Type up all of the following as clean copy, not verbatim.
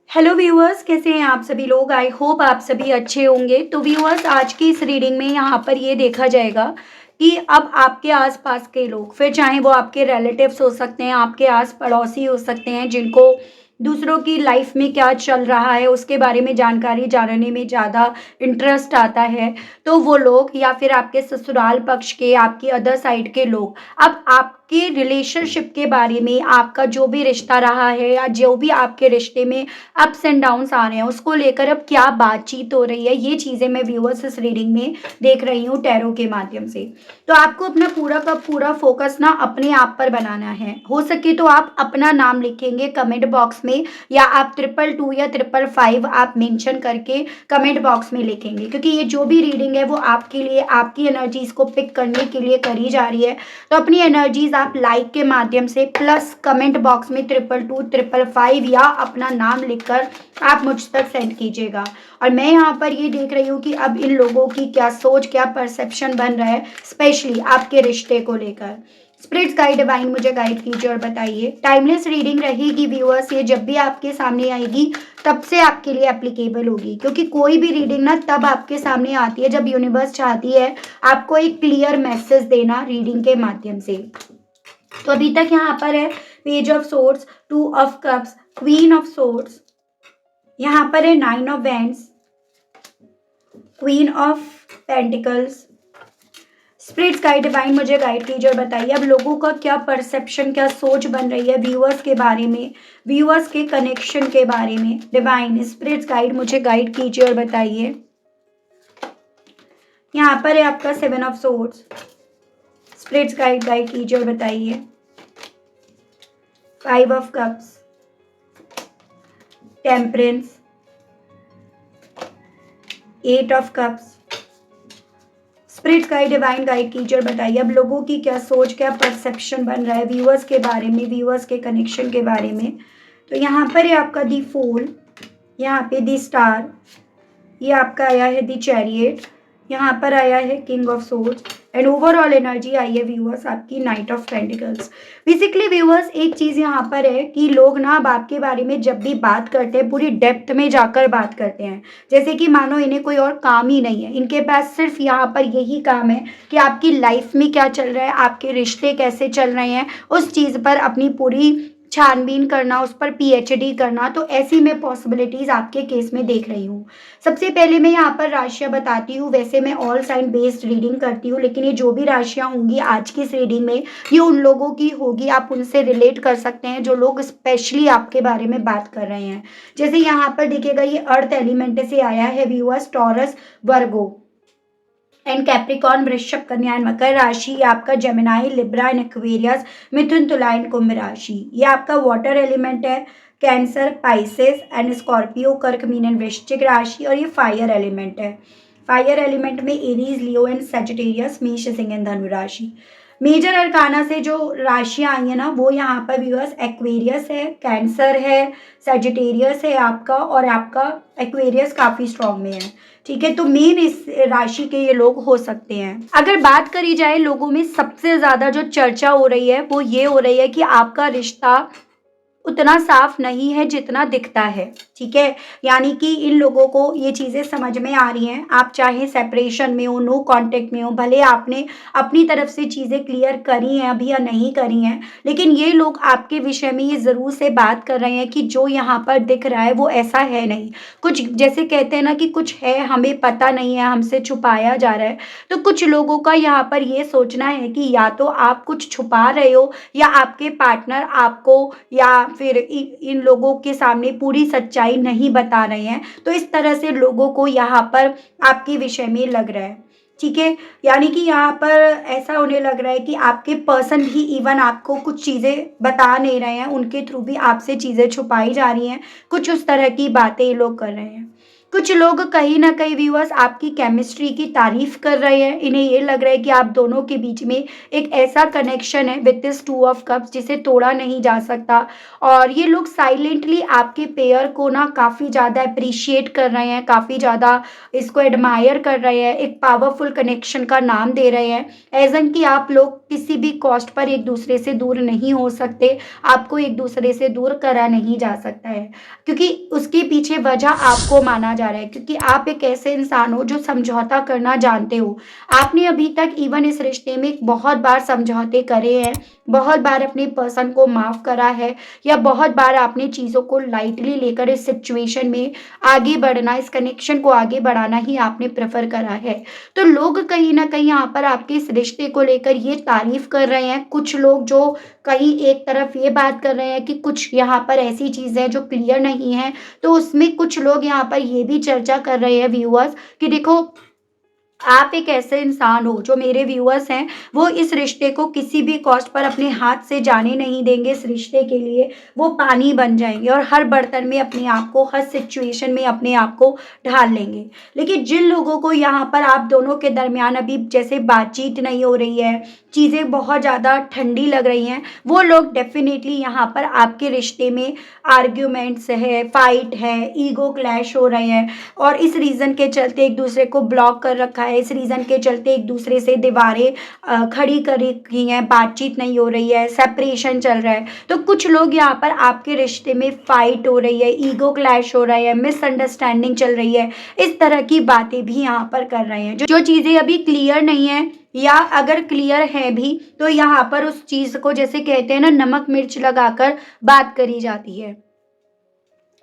Hello viewers, कैसे हैं आप सभी लोग। आई होप आप सभी अच्छे होंगे। तो व्यूअर्स, आज की इस रीडिंग में यहाँ पर ये देखा जाएगा कि अब आपके आसपास के लोग, फिर चाहे वो आपके रिलेटिव्स हो सकते हैं, आपके आस पड़ोसी हो सकते हैं, जिनको दूसरों की लाइफ में क्या चल रहा है उसके बारे में जानकारी जानने में ज़्यादा इंटरेस्ट आता है, तो वो लोग या फिर आपके ससुराल पक्ष के, आपकी अदर साइड के लोग अब आपके रिलेशनशिप के बारे में, आपका जो भी रिश्ता रहा है या जो भी आपके रिश्ते में अप्स एंड डाउन्स आ रहे हैं उसको लेकर अब क्या बातचीत हो रही है, ये चीज़ें मैं व्यूअर्स इस रीडिंग में देख रही हूँ टैरो के माध्यम से। तो आपको अपना पूरा का पूरा फोकस ना अपने आप पर बनाना है। हो सके तो आप अपना नाम लिखेंगे कमेंट बॉक्स में, या आप 222 या 555 आप मेंशन करके कमेंट बॉक्स में लिखेंगे, क्योंकि ये जो भी रीडिंग है वो आपके लिए, आपकी एनर्जीज को पिक करने के लिए करी जा रही है। तो अपनी एनर्जीज आप लाइक के माध्यम से प्लस कमेंट बॉक्स में 222 555 या अपना नाम लिखकर आप मुझ तक सेंड कीजिएगा। और मैं यहाँ पर ये देख रही हूँ कि अब इन लोगों की क्या सोच, क्या परसेप्शन बन रहा है, स्पेशली आपके रिश्ते को लेकर। स्पिरिट्स गाइड डिवाइन मुझे गाइड कीजिए और बताइए। टाइमलेस रीडिंग रहेगी व्यूअर्स, ये जब भी आपके सामने आएगी तब से आपके लिए एप्लीकेबल होगी, क्योंकि कोई भी रीडिंग ना तब आपके सामने आती है जब यूनिवर्स चाहती है आपको एक क्लियर मैसेज देना रीडिंग के माध्यम से। तो अभी तक यहाँ पर है page of swords, 2 of cups, queen of swords, यहाँ पर है 9 of wands, queen of pentacles. Spirits guide divine मुझे गाइड कीजिए और बताइए अब लोगों का क्या परसेप्शन, क्या सोच बन रही है व्यूअर्स के बारे में, व्यूअर्स के कनेक्शन के बारे में। डिवाइन स्पिरिट्स गाइड मुझे गाइड कीजिए और बताइए। यहाँ पर है आपका 7 of swords. Spirits guide guide कीजिए और बताइए। 5 of cups, temperance, 8 of cups. Spirit guide divine guide कीजिए और बताइए अब लोगों की क्या सोच, क्या परसेप्शन बन रहा है व्यूअर्स के बारे में, व्यूअर्स के कनेक्शन के बारे में। तो यहाँ पर है आपका दी फूल, यहाँ पे दी स्टार, ये आपका आया है दी चैरियट, यहाँ पर आया है king of swords, and overall energy आई है व्यूअर्स आपकी knight of pentacles. Basically viewers एक चीज़ यहाँ पर है कि लोग ना अब आपके बारे में जब भी बात करते हैं पूरी डेप्थ में जाकर बात करते हैं, जैसे कि मानो इन्हें कोई और काम ही नहीं है, इनके पास सिर्फ यहाँ पर यही काम है कि आपकी लाइफ में क्या चल रहा है, आपके रिश्ते कैसे चल रहे हैं, उस चीज़ पर अपनी पूरी छानबीन करना, उस पर पीएचडी करना। तो ऐसी मैं पॉसिबिलिटीज़ आपके केस में देख रही हूँ। सबसे पहले मैं यहाँ पर राशियाँ बताती हूँ। वैसे मैं ऑल साइन बेस्ड रीडिंग करती हूँ, लेकिन ये जो भी राशियाँ होंगी आज की इस रीडिंग में ये उन लोगों की होगी, आप उनसे रिलेट कर सकते हैं जो लोग स्पेशली आपके बारे में बात कर रहे हैं। जैसे यहाँ पर देखिएगा ये अर्थ एलिमेंट से आया है viewers, taurus, Virgo and Capricorn, वृश्चिक, कन्या एंड मकर राशि। ये आपका जेमिनाई, लिब्रा एंड एक्वेरियस, मिथुन, तुला एंड कुंभ राशि। ये आपका वाटर एलिमेंट है, कैंसर, पाइसेस एंड स्कॉर्पियो, कर्क, मीन एंड वृश्चिक राशि। और ये फायर एलिमेंट है, फायर एलिमेंट में एरीज, लियो एंड सेजिटेरियस, मेष, सिंह एंड धनु राशि। मेजर अरकाना से जो राशियां आई हैं ना वो यहाँ पर व्यूअर्स एक्वेरियस है, कैंसर है, सेजिटेरियस है आपका, और आपका एक्वेरियस काफ़ी स्ट्रॉन्ग में है। ठीक है, तो मेन इस राशि के ये लोग हो सकते हैं। अगर बात करी जाए लोगों में सबसे ज़्यादा जो चर्चा हो रही है वो ये हो रही है कि आपका रिश्ता उतना साफ नहीं है जितना दिखता है। ठीक है, यानी कि इन लोगों को ये चीज़ें समझ में आ रही हैं। आप चाहे सेपरेशन में हो, नो कांटेक्ट में हो, भले आपने अपनी तरफ से चीज़ें क्लियर करी हैं अभी या नहीं करी हैं, लेकिन ये लोग आपके विषय में ये ज़रूर से बात कर रहे हैं कि जो यहाँ पर दिख रहा है वो ऐसा है नहीं। कुछ जैसे कहते हैं ना कि कुछ है हमें पता नहीं है, हमसे छुपाया जा रहा है। तो कुछ लोगों का यहाँ पर ये सोचना है कि या तो आप कुछ छुपा रहे हो या आपके पार्टनर आपको या फिर इन लोगों के सामने पूरी सच्चाई नहीं बता रहे हैं। तो इस तरह से लोगों को यहाँ पर आपके विषय में लग रहा है। ठीक है, यानी कि यहाँ पर ऐसा होने लग रहा है कि आपके पर्सन भी इवन आपको कुछ चीज़ें बता नहीं रहे हैं, उनके थ्रू भी आपसे चीज़ें छुपाई जा रही हैं। कुछ उस तरह की बातें ये लोग कर रहे हैं। कुछ लोग कहीं न कहीं व्यूअर्स आपकी केमिस्ट्री की तारीफ़ कर रहे हैं। इन्हें ये लग रहा है कि आप दोनों के बीच में एक ऐसा कनेक्शन है with this two of cups जिसे तोड़ा नहीं जा सकता। और ये लोग साइलेंटली आपके पेयर को ना काफ़ी ज़्यादा एप्रिशिएट कर रहे हैं, काफ़ी ज़्यादा इसको एडमायर कर रहे हैं, एक पावरफुल कनेक्शन का नाम दे रहे हैं। एज़ एन कि आप लोग किसी भी कॉस्ट पर एक-दूसरे से दूर नहीं हो सकते, आपको एक-दूसरे से दूर करा नहीं जा सकता है। क्योंकि उसके पीछे वजह आपको माना जा रहा है, क्योंकि आप एक ऐसे इंसान हो जो समझौता करना जानते हो। आपने अभी तक इवन इस रिश्ते में बहुत बार समझौते करे हैं, बहुत बार अपने पर्सन को माफ़ करा है या बहुत बार आपने चीज़ों को लाइटली लेकर इस सिचुएशन में आगे बढ़ना, इस कनेक्शन को आगे बढ़ाना ही आपने प्रेफ़र करा है। तो लोग कहीं न कहीं यहाँ पर आपके इस रिश्ते को लेकर ये तारीफ़ कर रहे हैं। कुछ लोग जो कहीं एक तरफ ये बात कर रहे हैं कि कुछ यहाँ पर ऐसी चीज़ें हैं जो क्लियर नहीं है, तो उसमें कुछ लोग यहाँ पर ये भी चर्चा कर रहे हैं व्यूअर्स कि देखो, आप एक ऐसे इंसान हो, जो मेरे व्यूअर्स हैं, वो इस रिश्ते को किसी भी कॉस्ट पर अपने हाथ से जाने नहीं देंगे। इस रिश्ते के लिए वो पानी बन जाएँगे और हर बर्तन में अपने आप को, हर सिचुएशन में अपने आप को ढाल लेंगे। लेकिन जिन लोगों को यहाँ पर आप दोनों के दरमियान अभी जैसे बातचीत नहीं हो रही है, चीज़ें बहुत ज़्यादा ठंडी लग रही हैं, वो लोग डेफ़िनेटली यहाँ पर आपके रिश्ते में आर्ग्यूमेंट्स है, फाइट है, ईगो क्लैश हो रहे हैं और इस रीज़न के चलते एक-दूसरे को ब्लॉक कर रखा है, इस रीज़न के चलते एक-दूसरे से दीवारें खड़ी कर रखी हैं, बातचीत नहीं हो रही है, सेपरेशन चल रहा है। तो कुछ लोग यहाँ पर आपके रिश्ते में फाइट हो रही है, ईगो क्लैश हो रहा है, मिसअंडरस्टैंडिंग चल रही है, इस तरह की बातें भी यहाँ पर कर रहे हैं। जो चीज़ें अभी क्लियर नहीं है या अगर क्लियर है भी, तो यहाँ पर उस चीज़ को जैसे कहते हैं ना, नमक मिर्च लगाकर बात करी जाती है।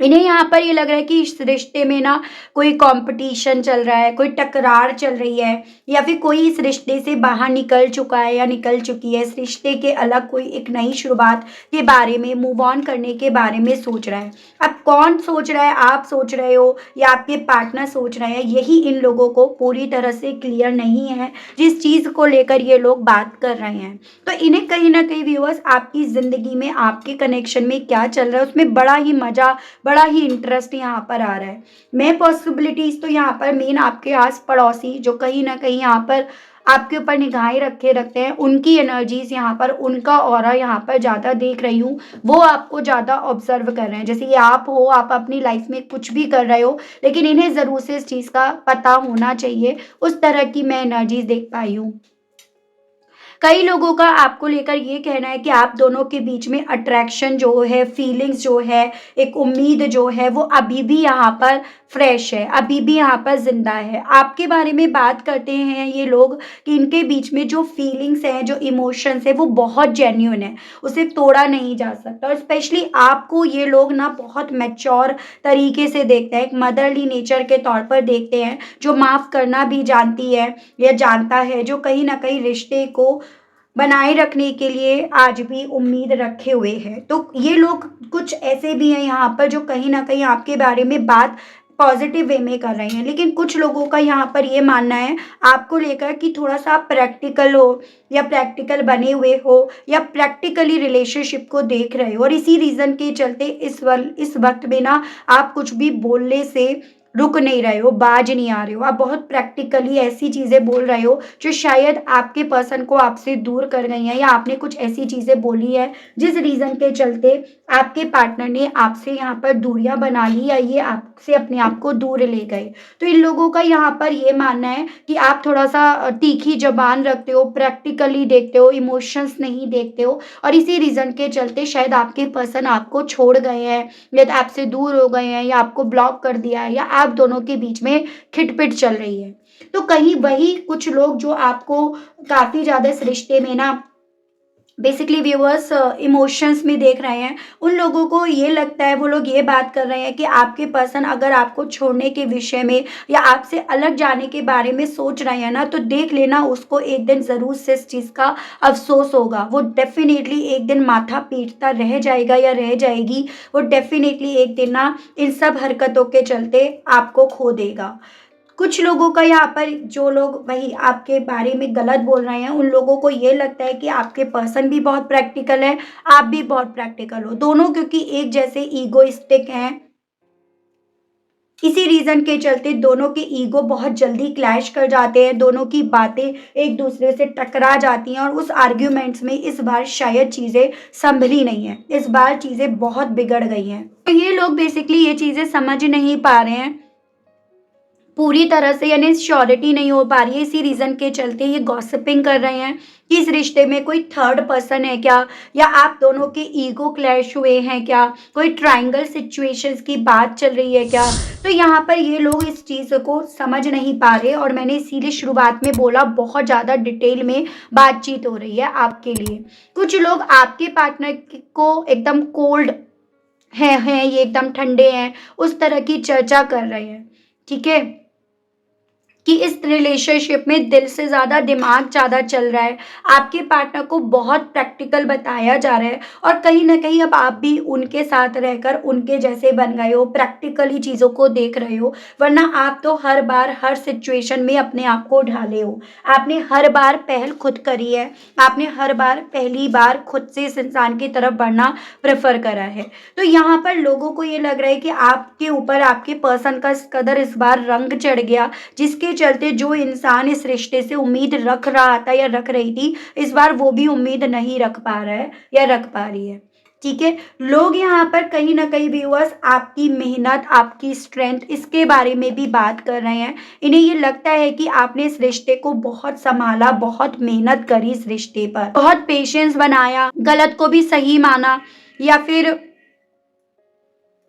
इन्हें यहाँ पर ये लग रहा है कि इस रिश्ते में ना कोई कंपटीशन चल रहा है, कोई टकरार चल रही है या फिर कोई इस रिश्ते से बाहर निकल चुका है या निकल चुकी है। इस रिश्ते के अलग कोई एक नई शुरुआत के बारे में, मूव ऑन करने के बारे में सोच रहा है। अब कौन सोच रहा है, आप सोच रहे हो या आपके पार्टनर सोच रहे हैं, यही इन लोगों को पूरी तरह से क्लियर नहीं है, जिस चीज़ को लेकर ये लोग बात कर रहे हैं। तो इन्हें कहीं न कहीं व्यूअर्स आपकी ज़िंदगी में, आपके कनेक्शन में क्या चल रहा है, उसमें बड़ा ही मज़ा, बड़ा ही इंटरेस्ट यहाँ पर आ रहा है। मैं पॉसिबिलिटीज़ तो यहाँ पर मेन आपके आस-पड़ोसी जो कहीं न कहीं यहाँ पर आपके ऊपर निगाहें रखे रखते हैं, उनकी एनर्जीज़ यहाँ पर, उनका ऑरा यहाँ पर ज़्यादा देख रही हूँ। वो आपको ज़्यादा ऑब्ज़र्व कर रहे हैं। जैसे ये आप हो, आप अपनी लाइफ़ में कुछ भी कर रहे हो, लेकिन इन्हें ज़रूर से इस चीज़ का पता होना चाहिए। उस तरह की मैं एनर्जीज़ देख पाई हूँ। कई लोगों का आपको लेकर ये कहना है कि आप दोनों के बीच में अट्रैक्शन जो है, फीलिंग्स जो है, एक उम्मीद जो है, वो अभी भी यहाँ पर फ्रेश है, अभी भी यहाँ पर ज़िंदा है। आपके बारे में बात करते हैं ये लोग कि इनके बीच में जो फीलिंग्स हैं, जो इमोशंस हैं, वो बहुत जेन्युइन है, उसे तोड़ा नहीं जा सकता। और स्पेशली आपको ये लोग ना बहुत मैच्योर तरीके से देखते हैं, एक मदरली नेचर के तौर पर देखते हैं, जो माफ़ करना भी जानती है या जानता है, जो कहीं न कहीं रिश्ते को बनाए रखने के लिए आज भी उम्मीद रखे हुए हैं। तो ये लोग कुछ ऐसे भी हैं यहाँ पर जो कहीं न कहीं आपके बारे में बात पॉज़िटिव वे में कर रहे हैं। लेकिन कुछ लोगों का यहाँ पर ये मानना है आपको लेकर कि थोड़ा-सा आप प्रैक्टिकल हो या प्रैक्टिकल बने हुए हो या प्रैक्टिकली रिलेशनशिप को देख रहे हो और इसी रीज़न के चलते इस वक़्त में ना आप कुछ भी बोलने से रुक नहीं रहे हो, बाज नहीं आ रहे हो। आप बहुत प्रैक्टिकली ऐसी चीज़ें बोल रहे हो जो शायद आपके पर्सन को आपसे दूर कर गई हैं या आपने कुछ ऐसी चीज़ें बोली है जिस रीज़न के चलते आपके पार्टनर ने आपसे यहाँ पर दूरियाँ बना ली या ये आपसे अपने आप को दूर ले गए। तो इन लोगों का यहाँ पर ये मानना है कि आप थोड़ा-सा तीखी ज़ुबान रखते हो, प्रैक्टिकली देखते हो, इमोशंस नहीं देखते हो और इसी रीज़न के चलते शायद आपके पर्सन आपको छोड़ गए हैं या तो आपसे दूर हो गए हैं या आपको ब्लॉक कर दिया है या आप दोनों के बीच में खिटपिट चल रही है। तो कहीं वही कुछ लोग जो आपको काफ़ी ज़्यादा इस रिश्ते में ना बेसिकली व्यूअर्स इमोशंस में देख रहे हैं, उन लोगों को ये लगता है, वो लोग ये बात कर रहे हैं कि आपके पर्सन अगर आपको छोड़ने के विषय में या आपसे अलग जाने के बारे में सोच रहे हैं ना, तो देख लेना उसको एक दिन ज़रूर से इस चीज़ का अफ़सोस होगा। वो डेफ़िनेटली एक दिन माथा पीटता रह जाएगा या रह जाएगी, वो डेफ़िनेटली एक दिन ना इन सब हरकतों के चलते आपको खो देगा। कुछ लोगों का यहाँ पर जो लोग वही आपके बारे में गलत बोल रहे हैं, उन लोगों को ये लगता है कि आपके पर्सन भी बहुत प्रैक्टिकल है, आप भी बहुत प्रैक्टिकल हो। दोनों क्योंकि एक जैसे ईगोइस्टिक हैं, इसी रीजन के चलते दोनों के ईगो बहुत जल्दी क्लैश कर जाते हैं, दोनों की बातें एक दूसरे से टकरा जाती हैं और उस आर्ग्यूमेंट्स में इस बार शायद चीज़ें संभली नहीं है, इस बार चीज़ें बहुत बिगड़ गई हैं। तो ये लोग बेसिकली ये चीज़ें समझ नहीं पा रहे हैं पूरी तरह से, यानी श्योरिटी नहीं हो पा रही है। इसी रीज़न के चलते ये गॉसिपिंग कर रहे हैं कि इस रिश्ते में कोई थर्ड पर्सन है क्या, या आप दोनों के ईगो क्लैश हुए हैं क्या, कोई ट्रायंगल सिचुएशंस की बात चल रही है क्या। तो यहाँ पर ये लोग इस चीज़ को समझ नहीं पा रहे और मैंने इसीलिए शुरुआत में बोला बहुत ज़्यादा डिटेल में बातचीत हो रही है आपके लिए। कुछ लोग आपके पार्टनर को एकदम कोल्ड हैं, ये एकदम ठंडे हैं, उस तरह की चर्चा कर रहे हैं, ठीक है, कि इस रिलेशनशिप में दिल से ज़्यादा दिमाग ज़्यादा चल रहा है। आपके पार्टनर को बहुत प्रैक्टिकल बताया जा रहा है और कहीं न कहीं अब आप भी उनके साथ रहकर उनके जैसे बन गए हो, प्रैक्टिकली चीज़ों को देख रहे हो। वरना आप तो हर बार हर सिचुएशन में अपने आप को ढाले हो। आपने हर बार पहल खुद करी है, आपने हर बार पहली बार खुद से इस इंसान की तरफ बढ़ना प्रेफ़र करा है। तो यहाँ पर लोगों को ये लग रहा है कि आपके ऊपर आपके पर्सन का इस कदर इस बार रंग चढ़ गया, जिसके चलते जो इंसान इस रिश्ते से उम्मीद रख रहा था या रख रही थी, इस बार वो भी उम्मीद नहीं रख पा रहा है या रख पा रही है। ठीक है, लोग यहाँ पर कहीं ना कहीं व्यूअर्स आपकी मेहनत, आपकी स्ट्रेंथ, इसके बारे में भी बात कर रहे हैं। इन्हें ये लगता है कि आपने इस रिश्ते को बहुत संभाला, बहुत मेहनत करी, इस रिश्ते पर बहुत पेशेंस बनाया, गलत को भी सही माना या फिर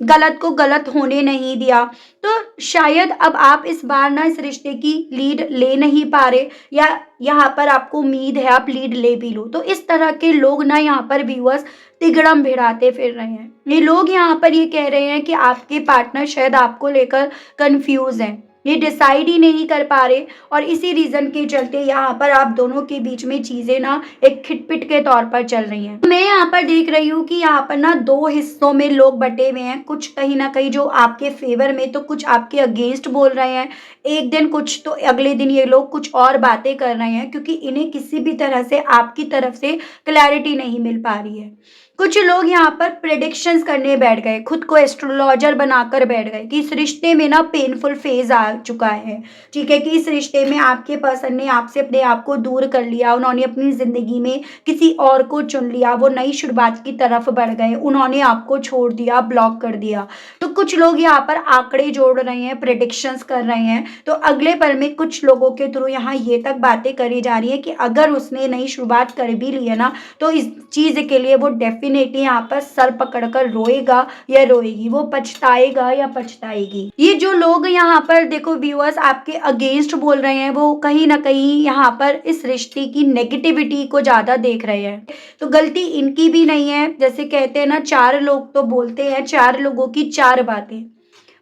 गलत को गलत होने नहीं दिया। तो शायद अब आप इस बार ना इस रिश्ते की लीड ले नहीं पा रहे, या यहाँ पर आपको उम्मीद है आप लीड ले भी लो। तो इस तरह के लोग ना यहाँ पर व्यूअर्स तिगड़म भिड़ाते फिर रहे हैं। ये लोग यहाँ पर ये कह रहे हैं कि आपके पार्टनर शायद आपको लेकर कंफ्यूज हैं, ये डिसाइड ही नहीं कर पा रहे और इसी रीजन के चलते यहाँ पर आप दोनों के बीच में चीजें ना एक खिटपिट के तौर पर चल रही हैं। मैं यहाँ पर देख रही हूँ कि यहाँ पर ना दो हिस्सों में लोग बटे हुए हैं, कुछ कहीं ना कहीं जो आपके फेवर में तो कुछ आपके अगेंस्ट बोल रहे हैं एक दिन, कुछ तो अगले दिन ये लोग कुछ और बातें कर रहे हैं, क्योंकि इन्हें किसी भी तरह से आपकी तरफ से क्लैरिटी नहीं मिल पा रही है। कुछ लोग यहाँ पर प्रेडिक्शंस करने बैठ गए, खुद को एस्ट्रोलॉजर बनाकर बैठ गए कि इस रिश्ते में ना पेनफुल फेज आ चुका है, ठीक है, कि इस रिश्ते में आपके पर्सन ने आपसे अपने आप को दूर कर लिया, उन्होंने अपनी जिंदगी में किसी और को चुन लिया, वो नई शुरुआत की तरफ बढ़ गए, उन्होंने आपको छोड़ दिया, ब्लॉक कर दिया। तो कुछ लोग यहाँ पर आंकड़े जोड़ रहे हैं, प्रेडिक्शंस कर रहे हैं। तो अगले पल में कुछ लोगों के थ्रू यहाँ ये तक बातें करी जा रही है कि अगर उसने नई शुरुआत कर भी ली है ना, तो इस चीज के लिए वो डेफिनेटली यहाँ पर सर पकड़कर रोएगा या रोएगी, वो पछताएगा या पछताएगी। ये जो लोग यहाँ पर देखो व्यूअर्स आपके अगेंस्ट बोल रहे हैं, वो कहीं ना कहीं यहाँ पर इस रिश्ते की नेगेटिविटी को ज्यादा देख रहे हैं। तो गलती इनकी भी नहीं है, जैसे कहते हैं ना, चार लोग तो बोलते हैं, चार लोगों की चार बातें।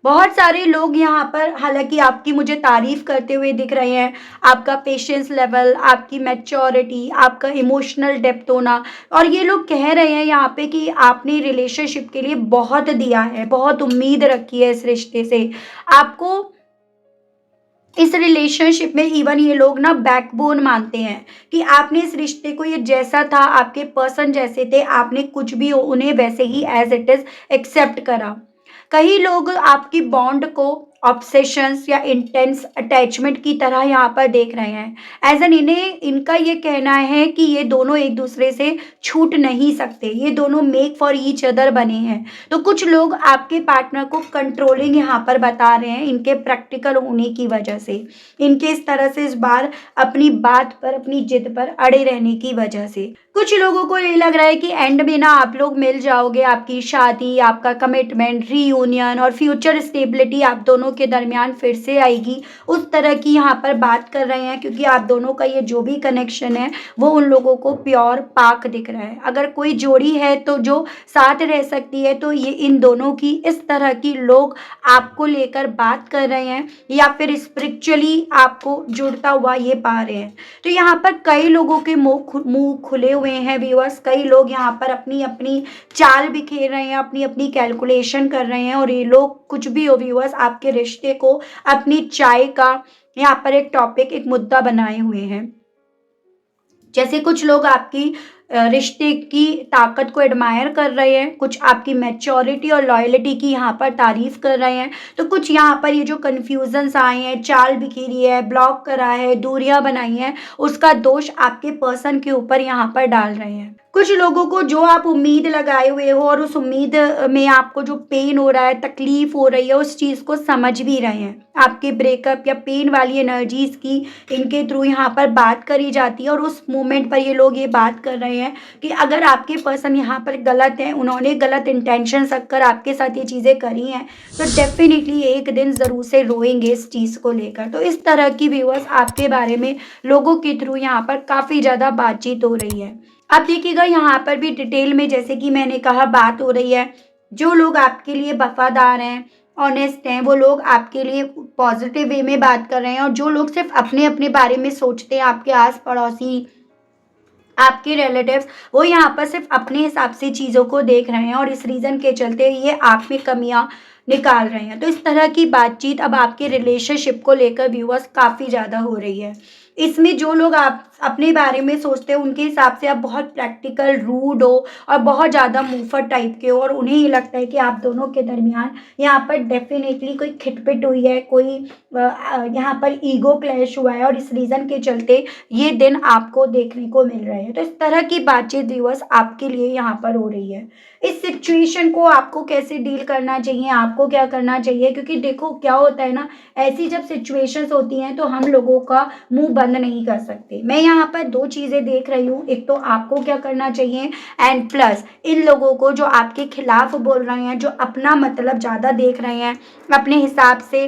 बहुत सारे लोग यहाँ पर हालांकि आपकी मुझे तारीफ करते हुए दिख रहे हैं, आपका पेशेंस लेवल, आपकी मैच्योरिटी, आपका इमोशनल डेप्थ होना, और ये लोग कह रहे हैं यहाँ पे कि आपने रिलेशनशिप के लिए बहुत दिया है, बहुत उम्मीद रखी है इस रिश्ते से, आपको इस रिलेशनशिप में इवन ये लोग ना बैकबोन मानते हैं कि आपने इस रिश्ते को, ये जैसा था, आपके पर्सन जैसे थे, आपने कुछ भी हो उन्हें वैसे ही एज इट इज एक्सेप्ट करा। कई लोग आपकी बॉन्ड को ऑब्सेशंस या इंटेंस अटैचमेंट की तरह यहाँ पर देख रहे हैं। एज एन इन्हें इनका ये कहना है कि ये दोनों एक दूसरे से छूट नहीं सकते, ये दोनों मेक फॉर ईच अदर बने हैं। तो कुछ लोग आपके पार्टनर को कंट्रोलिंग यहाँ पर बता रहे हैं, इनके प्रैक्टिकल होने की वजह से, इनके इस तरह से इस बार अपनी बात पर, अपनी जिद पर अड़े रहने की वजह से। कुछ लोगों को ये लग रहा है कि एंड में ना आप लोग मिल जाओगे, आपकी शादी, आपका कमिटमेंट, रीयूनियन और फ्यूचर स्टेबिलिटी आप दोनों के दरमियान फिर से आएगी, उस तरह की यहाँ पर बात कर रहे हैं, क्योंकि आप दोनों का ये जो भी कनेक्शन है वो उन लोगों को प्योर पाक दिख रहा है। अगर कोई जोड़ी है तो जो साथ रह सकती है, तो ये इन दोनों की, इस तरह की लोग आपको लेकर बात कर रहे हैं या फिर स्पिरिचुअली आपको जुड़ता हुआ ये पा रहे हैं। तो यहाँ पर कई लोगों के मुंह खुले हुए हैं व्यूअर्स, कई लोग यहाँ पर अपनी अपनी चाल बिखेर रहे हैं, अपनी अपनी कैलकुलेशन कर रहे हैं, और ये लोग कुछ भी हो व्यूअर्स आपके रिश्ते को अपनी चाय का यहाँ पर एक टॉपिक, एक मुद्दा बनाए हुए हैं। जैसे कुछ लोग आपकी रिश्ते की ताकत को एडमायर कर रहे हैं, कुछ आपकी मैच्योरिटी और लॉयल्टी की यहाँ पर तारीफ कर रहे हैं। तो कुछ यहाँ पर ये जो कन्फ्यूजन्स आए हैं, चाल बिखेरी है, ब्लॉक करा है, दूरियां बनाई हैं, उसका दोष आपके पर्सन के ऊपर यहाँ पर डाल रहे हैं। कुछ लोगों को जो आप उम्मीद लगाए हुए हो और उस उम्मीद में आपको जो पेन हो रहा है, तकलीफ हो रही है, उस चीज़ को समझ भी रहे हैं। आपके ब्रेकअप या पेन वाली एनर्जीज की इनके थ्रू यहाँ पर बात करी जाती है और उस मोमेंट पर ये लोग ये बात कर रहे हैं कि अगर आपके पर्सन यहाँ पर गलत हैं, उन्होंने गलत इंटेंशन रखकर आपके साथ ये चीज़ें करी हैं, तो डेफिनेटली एक दिन ज़रूर से रोएंगे इस चीज़ को लेकर। तो इस तरह की व्यूअर्स आपके बारे में लोगों के थ्रू यहाँ पर काफ़ी ज़्यादा बातचीत हो रही है। आप देखिएगा यहाँ पर भी डिटेल में, जैसे कि मैंने कहा, बात हो रही है। जो लोग आपके लिए वफादार हैं, ऑनेस्ट हैं, वो लोग आपके लिए पॉजिटिव वे में बात कर रहे हैं, और जो लोग सिर्फ अपने अपने बारे में सोचते हैं, आपके आस पड़ोसी, आपके रिलेटिव्स, वो यहाँ पर सिर्फ अपने हिसाब से चीज़ों को देख रहे हैं और इस रीज़न के चलते ये आप में कमियां निकाल रहे हैं। तो इस तरह की बातचीत अब आपके रिलेशनशिप को लेकर व्यूअर्स काफ़ी ज़्यादा हो रही है। इसमें जो लोग आप अपने बारे में सोचते हो, उनके हिसाब से आप बहुत प्रैक्टिकल, रूड हो और बहुत ज़्यादा मुंहफट टाइप के हो, और उन्हें ये लगता है कि आप दोनों के दरमियान यहाँ पर डेफिनेटली कोई खिटपिट हुई है, कोई यहाँ पर ईगो क्लैश हुआ है, और इस रीज़न के चलते ये दिन आपको देखने को मिल रहे हैं। तो इस तरह की बातचीत व्यूअर्स आपके लिए यहाँ पर हो रही है। इस सिचुएशन को आपको कैसे डील करना चाहिए, आपको क्या करना चाहिए, क्योंकि देखो क्या होता है ना, ऐसी जब सिचुएशंस होती हैं तो हम लोगों का मुंह बंद नहीं कर सकते। मैं यहाँ पर दो चीज़ें देख रही हूँ, एक तो आपको क्या करना चाहिए, एंड प्लस इन लोगों को जो आपके खिलाफ बोल रहे हैं, जो अपना मतलब ज़्यादा देख रहे हैं, अपने हिसाब से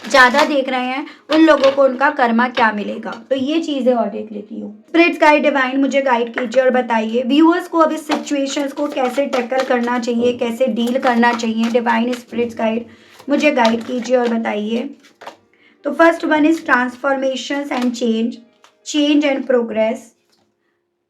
ज़्यादा देख रहे हैं, उन लोगों को उनका कर्मा क्या मिलेगा। तो ये चीज़ें और देख लेती हूँ। स्पिरिट्स गाइड डिवाइन मुझे गाइड कीजिए और बताइए व्यूअर्स को अब इस सिचुएशंस को कैसे टैकल करना चाहिए, कैसे डील करना चाहिए। डिवाइन स्पिरिट्स गाइड मुझे गाइड कीजिए और बताइए। तो first one is transformations and change, change and progress,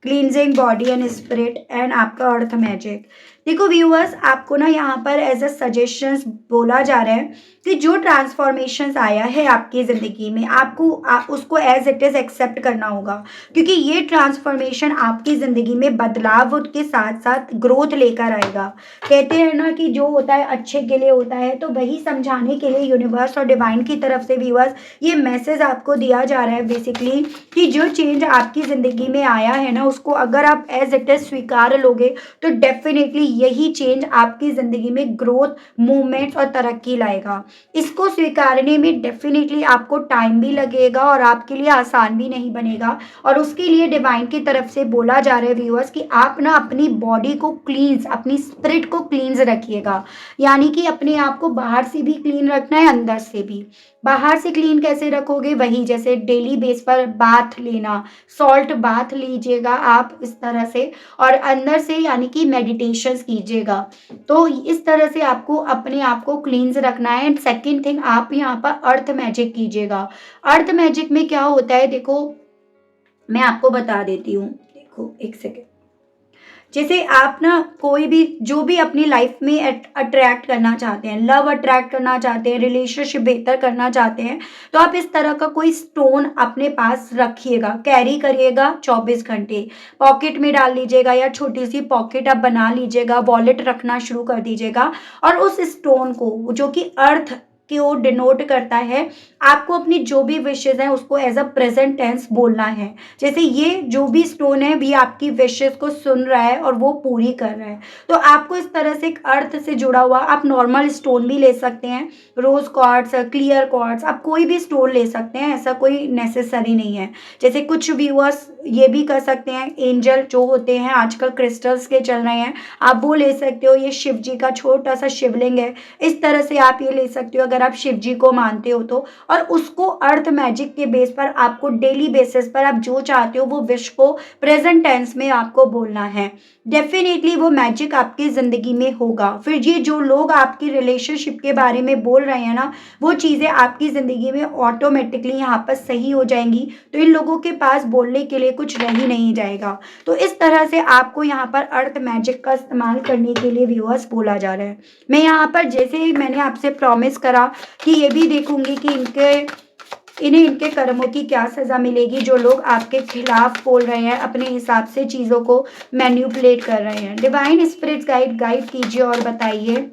cleansing body and spirit, and आपका अर्थ मैजिक। देखो व्यूअर्स, आपको ना यहाँ पर एज अ सजेशंस बोला जा रहा है कि जो ट्रांसफॉर्मेशंस आया है आपकी ज़िंदगी में, आपको उसको एज इट इज़ एक्सेप्ट करना होगा, क्योंकि ये ट्रांसफॉर्मेशन आपकी ज़िंदगी में बदलाव के साथ साथ ग्रोथ लेकर आएगा। कहते हैं ना कि जो होता है अच्छे के लिए होता है, तो वही समझाने के लिए यूनिवर्स और डिवाइन की तरफ से व्यूअर्स ये मैसेज आपको दिया जा रहा है बेसिकली कि जो चेंज आपकी ज़िंदगी में आया है ना, उसको अगर आप एज इट इज़ स्वीकार लोगे तो डेफिनेटली यही चेंज आपकी ज़िंदगी में ग्रोथ, मूवमेंट्स और तरक्की लाएगा। इसको स्वीकारने में डेफिनेटली आपको टाइम भी लगेगा और आपके लिए आसान भी नहीं बनेगा, और उसके लिए डिवाइन की तरफ से बोला जा रहा है व्यूअर्स कि आप ना अपनी बॉडी को क्लींस, अपनी स्पिरिट को क्लींस रखिएगा, यानी कि अपने आप को बाहर से भी क्लीन रखना है, अंदर से भी। बाहर से क्लीन कैसे रखोगे, वही जैसे डेली बेस पर बाथ लेना, सॉल्ट बाथ लीजिएगा आप इस तरह से, और अंदर से यानी कि मेडिटेशंस कीजिएगा। तो इस तरह से आपको अपने आप को क्लींस रखना है। एंड सेकेंड थिंग, आप यहाँ पर अर्थ मैजिक कीजिएगा। अर्थ मैजिक में क्या होता है, देखो मैं आपको बता देती हूँ। देखो एक सेकेंड, जैसे आप ना कोई भी जो भी अपनी लाइफ में अट्रैक्ट करना चाहते हैं, लव अट्रैक्ट करना चाहते हैं, रिलेशनशिप बेहतर करना चाहते हैं, तो आप इस तरह का कोई स्टोन अपने पास रखिएगा, कैरी करिएगा 24 घंटे, पॉकेट में डाल लीजिएगा या छोटी सी पॉकेट आप बना लीजिएगा, वॉलेट रखना शुरू कर दीजिएगा, और उस स्टोन को जो कि अर्थ को डिनोट करता है, आपको अपनी जो भी विशेज हैं उसको एज अ प्रेजेंट टेंस बोलना है। जैसे ये जो भी स्टोन है भी आपकी विशेज को सुन रहा है और वो पूरी कर रहा है, तो आपको इस तरह से एक अर्थ से जुड़ा हुआ, आप नॉर्मल स्टोन भी ले सकते हैं, रोज क्वार्ट्स, क्लियर क्वार्ट्स, आप कोई भी स्टोन ले सकते हैं, ऐसा कोई नेसेसरी नहीं है। जैसे कुछ व्यूअर्स ये भी कर सकते हैं, एंजल जो होते हैं आजकल क्रिस्टल्स के चल रहे हैं, आप वो ले सकते हो। ये शिव जी का छोटा सा शिवलिंग है, इस तरह से आप ये ले सकते हो अगर आप शिव जी को मानते हो तो। और उसको अर्थ मैजिक के बेस पर आपको डेली बेसिस पर आप जो चाहते हो वो विश को प्रेजेंट टेंस में आपको बोलना है। डेफिनेटली वो मैजिक आपकी ज़िंदगी में होगा। फिर ये जो लोग आपकी रिलेशनशिप के बारे में बोल रहे हैं ना, वो चीज़ें आपकी ज़िंदगी में ऑटोमेटिकली यहाँ पर सही हो जाएंगी, तो इन लोगों के पास बोलने के लिए कुछ रह ही नहीं जाएगा। तो इस तरह से आपको यहाँ पर अर्थ मैजिक का इस्तेमाल करने के लिए व्यूअर्स बोला जा रहा है। मैं यहाँ पर जैसे मैंने आपसे प्रॉमिस करा कि ये भी देखूंगी कि इनके इन्हें इनके कर्मों की क्या सज़ा मिलेगी जो लोग आपके खिलाफ बोल रहे हैं, अपने हिसाब से चीज़ों को मैनिपुलेट कर रहे हैं। डिवाइन स्पिरिट्स गाइड कीजिए और बताइए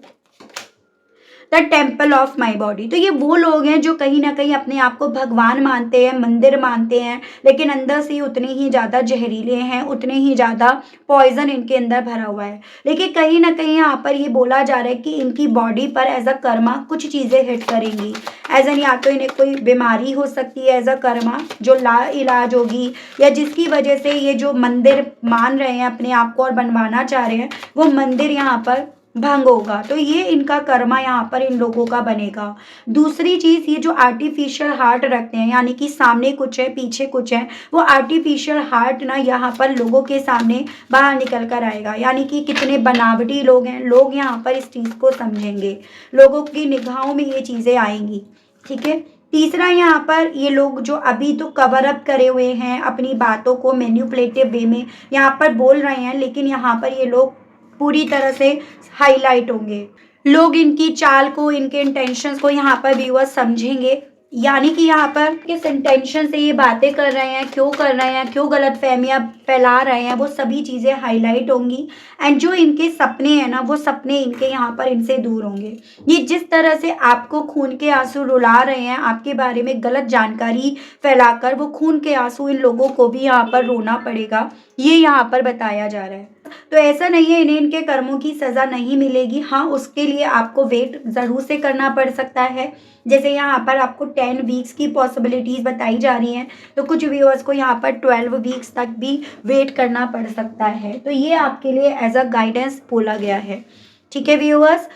the temple of my body. तो ये वो लोग हैं जो कहीं ना कहीं अपने आप को भगवान मानते हैं, मंदिर मानते हैं, लेकिन अंदर से उतने ही ज़्यादा जहरीले हैं, उतने ही ज़्यादा पॉइजन इनके अंदर भरा हुआ है। लेकिन कहीं ना कहीं यहाँ पर ये बोला जा रहा है कि इनकी बॉडी पर एज अ कर्मा कुछ चीज़ें हिट करेंगी। एज एन या तो इन्हें कोई बीमारी हो सकती है एज अ कर्मा जो ला इलाज होगी, या जिसकी वजह से ये जो मंदिर मान रहे हैं अपने आप को और बनवाना चाह रहे हैं वो मंदिर यहाँ पर भंग होगा। तो ये इनका कर्मा यहाँ पर इन लोगों का बनेगा। दूसरी चीज़, ये जो आर्टिफिशियल हार्ट रखते हैं, यानी कि सामने कुछ है पीछे कुछ है, वो आर्टिफिशियल हार्ट ना यहाँ पर लोगों के सामने बाहर निकल कर आएगा। यानी कि कितने बनावटी लोग हैं, लोग यहाँ पर इस चीज़ को समझेंगे, लोगों की निगाहों में ये चीज़ें आएंगी। ठीक है। तीसरा, यहाँ पर ये लोग जो अभी तो कवर अप करे हुए हैं, अपनी बातों को मैनिपुलेटिव वे में यहाँ पर बोल रहे हैं, लेकिन यहाँ पर ये लोग पूरी तरह से हाईलाइट होंगे। लोग इनकी चाल को, इनके इंटेंशंस को यहाँ पर व्यूअर्स समझेंगे। यानी कि यहाँ पर किस इंटेंशन से ये बातें कर रहे हैं, क्यों कर रहे हैं, क्यों गलत फहमियाँ फैला रहे हैं, वो सभी चीज़ें हाईलाइट होंगी। एंड जो इनके सपने हैं ना, वो सपने इनके यहाँ पर इनसे दूर होंगे। ये जिस तरह से आपको खून के आंसू रुला रहे हैं, आपके बारे में गलत जानकारी फैलाकर, वो खून के आंसू इन लोगों को भी यहाँ पर रोना पड़ेगा, ये यहाँ पर बताया जा रहा है। तो ऐसा नहीं है इन्हें इनके कर्मों की सज़ा नहीं मिलेगी। हाँ, उसके लिए आपको वेट ज़रूर से करना पड़ सकता है। जैसे यहाँ पर आपको 10 वीक्स की पॉसिबिलिटीज़ बताई जा रही हैं, तो कुछ व्यूअर्स को यहाँ पर 12 वीक्स तक भी वेट करना पड़ सकता है। तो ये आपके लिए एज अ गाइडेंस बोला गया है। ठीक है व्यूअर्स,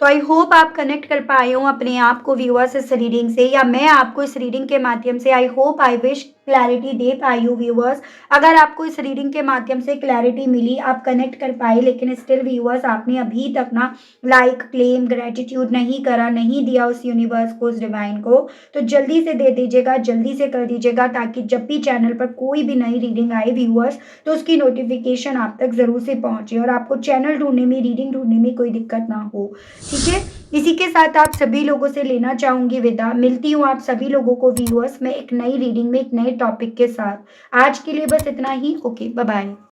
तो आई होप आप कनेक्ट कर पाए हो अपने आप को व्यूअर्स इस रीडिंग से, या मैं आपको इस रीडिंग के माध्यम से I hope I wish clarity दे पाई हूँ व्यूअर्स। अगर आपको इस रीडिंग के माध्यम से क्लैरिटी मिली, आप कनेक्ट कर पाए, लेकिन स्टिल व्यूअर्स आपने अभी तक ना लाइक, क्लेम, ग्रेटिट्यूड नहीं करा, नहीं दिया उस यूनिवर्स को, उस डिवाइन को, तो जल्दी से दे दीजिएगा, जल्दी से कर दीजिएगा, ताकि जब भी चैनल पर कोई भी नई रीडिंग आए व्यूअर्स, तो उसकी नोटिफिकेशन आप तक ज़रूर से पहुँचे और आपको चैनल ढूंढने में, रीडिंग ढूंढने में कोई दिक्कत ना हो। ठीक है। इसी के साथ आप सभी लोगों से लेना चाहूँगी विदा। मिलती हूँ आप सभी लोगों को व्यूअर्स मैं एक नई रीडिंग में, एक नए टॉपिक के साथ। आज के लिए बस इतना ही। Okay, bye bye.